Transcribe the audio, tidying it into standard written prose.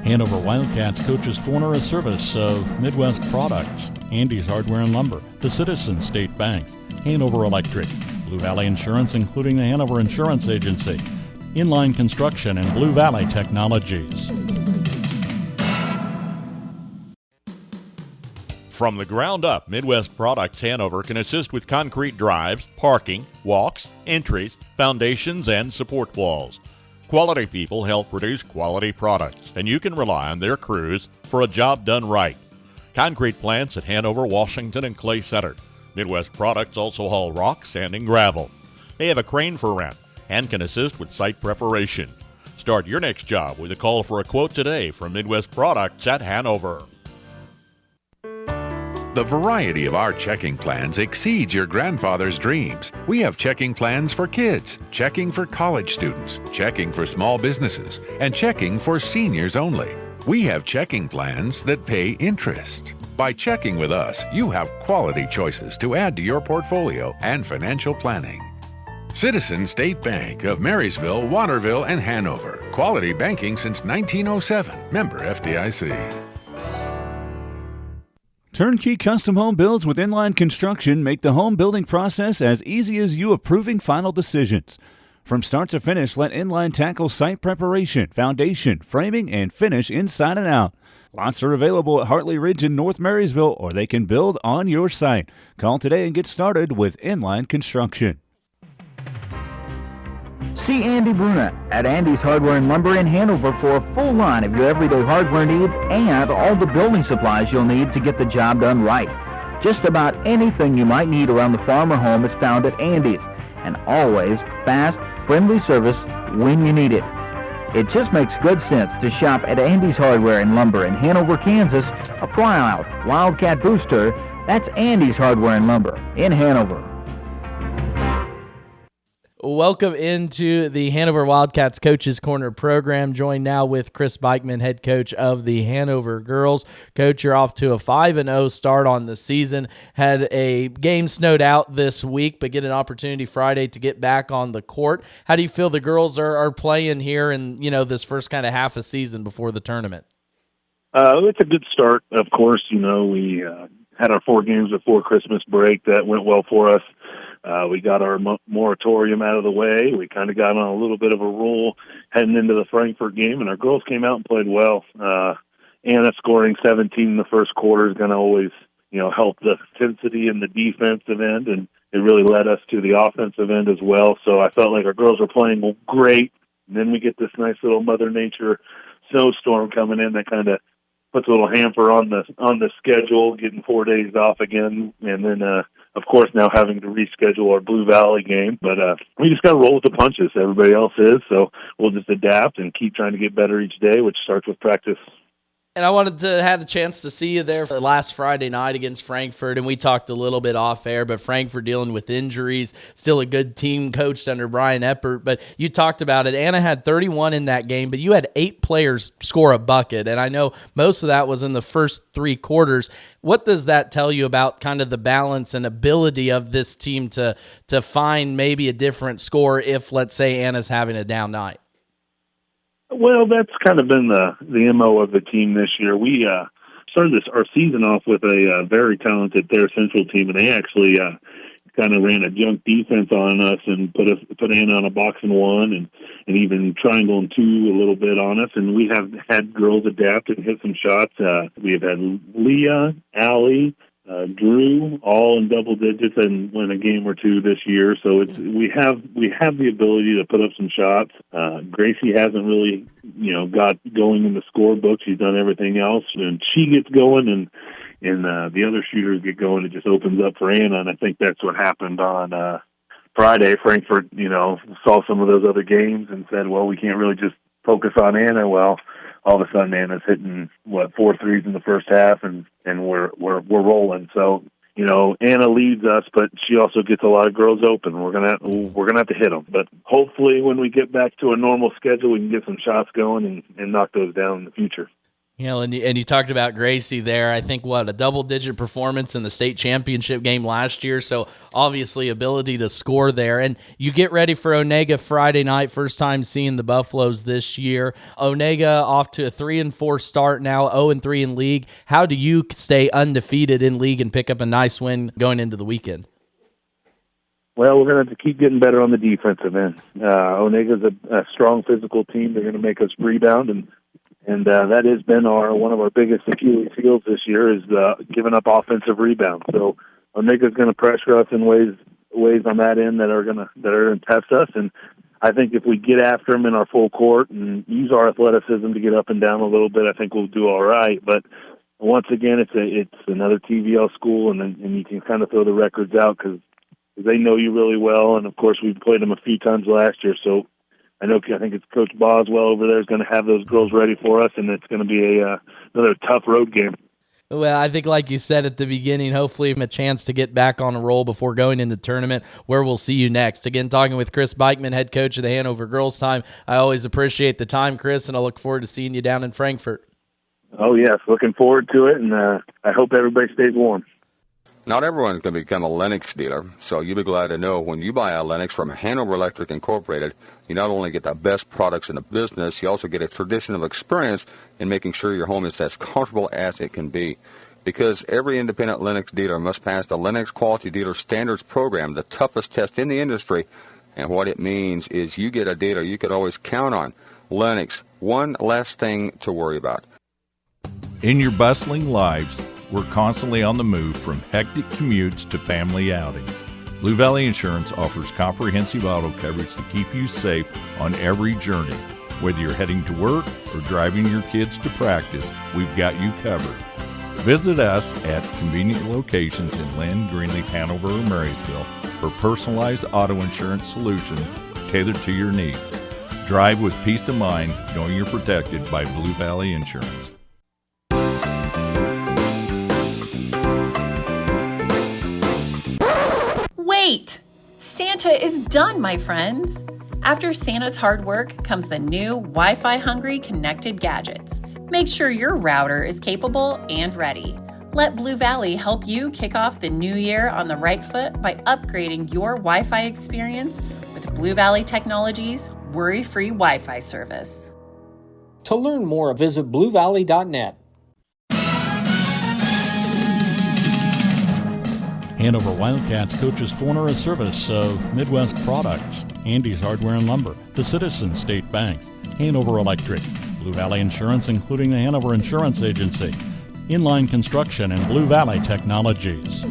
Hanover Wildcats Coach's Corner, a service of Midwest Products, Andy's Hardware and Lumber, the Citizens State Bank, Hanover Electric, Blue Valley Insurance, including the Hanover Insurance Agency, Inline Construction, and Blue Valley Technologies. From the ground up, Midwest Products Hanover can assist with concrete drives, parking, walks, entries, foundations, and support walls. Quality people help produce quality products, and you can rely on their crews for a job done right. Concrete plants at Hanover, Washington, and Clay Center. Midwest Products also haul rock, sand, and gravel. They have a crane for rent and can assist with site preparation. Start your next job with a call for a quote today from Midwest Products at Hanover. The variety of our checking plans exceeds your grandfather's dreams. We have checking plans for kids, checking for college students, checking for small businesses, and checking for seniors only. We have checking plans that pay interest. By checking with us, you have quality choices to add to your portfolio and financial planning. Citizens State Bank of Marysville, Waterville, and Hanover. Quality banking since 1907. Member FDIC. Turnkey custom home builds with Inline Construction make the home building process as easy as you approving final decisions. From start to finish, let Inline tackle site preparation, foundation, framing, and finish inside and out. Lots are available at Hartley Ridge in North Marysville, or they can build on your site. Call today and get started with Inline Construction. See Andy Bruna at Andy's Hardware and Lumber in Hanover for a full line of your everyday hardware needs and all the building supplies you'll need to get the job done right. Just about anything you might need around the farm or home is found at Andy's, and always fast, friendly service when you need it. It just makes good sense to shop at Andy's Hardware and Lumber in Hanover, Kansas, a proud Wildcat booster. That's Andy's Hardware and Lumber in Hanover. Welcome into the Hanover Wildcats Coaches Corner program. Joined now with Chris Beichman, head coach of the Hanover Girls. Coach, you're off to a 5-0 start on the season. Had a game snowed out this week, but get an opportunity Friday to get back on the court. How do you feel the girls are playing here in this first kind of half a season before the tournament? It's a good start, of course. We had our 4 games before Christmas break. That went well for us. We got our moratorium out of the way. We kind of got on a little bit of a roll heading into the Frankfurt game, and our girls came out and played well. Anna scoring 17 in the first quarter is going to always, help the intensity in the defensive end, and it really led us to the offensive end as well. So I felt like our girls were playing great. And then we get this nice little Mother Nature snowstorm coming in that kind of puts a little hamper on the schedule, getting 4 days off again, and then of course now having to reschedule our Blue Valley game. But we just got to roll with the punches. Everybody else is, so we'll just adapt and keep trying to get better each day, which starts with practice. And I wanted to have a chance to see you there for last Friday night against Frankfurt, and we talked a little bit off air, but Frankfurt dealing with injuries, still a good team coached under Brian Eppert, but you talked about it. Anna had 31 in that game, but you had 8 players score a bucket, and I know most of that was in the first 3 quarters. What does that tell you about kind of the balance and ability of this team to find maybe a different score if, let's say, Anna's having a down night? Well, that's kind of been the MO of the team this year. We started our season off with a very talented Thayer Central team, and they actually kind of ran a junk defense on us and put Anna on a box and 1 and even triangle and 2 a little bit on us. And we have had girls adapt and hit some shots. We have had Leah, Allie, Drew, all in double digits and win a game or 2 this year. So we have the ability to put up some shots. Gracie hasn't really, got going in the scorebook. She's done everything else, and she gets going, and the other shooters get going. It just opens up for Anna, and I think that's what happened on Friday. Frankfurt, saw some of those other games and said, well, we can't really just focus on Anna. Well, all of a sudden Anna's hitting 4 threes in the first half, and we're rolling. So Anna leads us, but she also gets a lot of girls open. We're gonna have to hit them. But hopefully, when we get back to a normal schedule, we can get some shots going and knock those down in the future. And you talked about Gracie there. I think, a double-digit performance in the state championship game last year, so obviously ability to score there. And you get ready for Onega Friday night, first time seeing the Buffaloes this year. Onega off to a 3-4 start now, 0-3 in league. How do you stay undefeated in league and pick up a nice win going into the weekend? Well, we're going to have to keep getting better on the defensive end. Onega's a strong physical team. They're going to make us rebound, and that has been one of our biggest Achilles heels this year is giving up offensive rebounds. So Onega's going to pressure us in ways on that end that are going to test us. And I think if we get after them in our full court and use our athleticism to get up and down a little bit, I think we'll do all right. But once again, it's another TVL school, and you can kind of throw the records out because they know you really well. And of course, we played them a few times last year, so. I think it's Coach Boswell over there is going to have those girls ready for us, and it's going to be another tough road game. Well, I think like you said at the beginning, hopefully a chance to get back on a roll before going into the tournament where we'll see you next. Again, talking with Chris Beichman, head coach of the Hanover Girls Time. I always appreciate the time, Chris, and I look forward to seeing you down in Frankfort. Oh, yes, looking forward to it, and I hope everybody stays warm. Not everyone's going to become a Lennox dealer, so you'll be glad to know when you buy a Lennox from Hanover Electric Incorporated, you not only get the best products in the business, you also get a traditional experience in making sure your home is as comfortable as it can be. Because every independent Lennox dealer must pass the Lennox Quality Dealer Standards Program, the toughest test in the industry, and what it means is you get a dealer you could always count on. Lennox, one less thing to worry about. In your bustling lives, we're constantly on the move from hectic commutes to family outings. Blue Valley Insurance offers comprehensive auto coverage to keep you safe on every journey. Whether you're heading to work or driving your kids to practice, we've got you covered. Visit us at convenient locations in Lynn, Greenleaf, Hanover, or Marysville for personalized auto insurance solutions tailored to your needs. Drive with peace of mind knowing you're protected by Blue Valley Insurance. Wait! Santa is done, my friends! After Santa's hard work comes the new Wi-Fi hungry connected gadgets. Make sure your router is capable and ready. Let Blue Valley help you kick off the new year on the right foot by upgrading your Wi-Fi experience with Blue Valley Technologies' worry-free Wi-Fi service. To learn more, visit bluevalley.net. Hanover Wildcats Coach's Corner, a service of Midwest Products, Andy's Hardware and Lumber, the Citizens State Banks, Hanover Electric, Blue Valley Insurance, including the Hanover Insurance Agency, Inline Construction, and Blue Valley Technologies.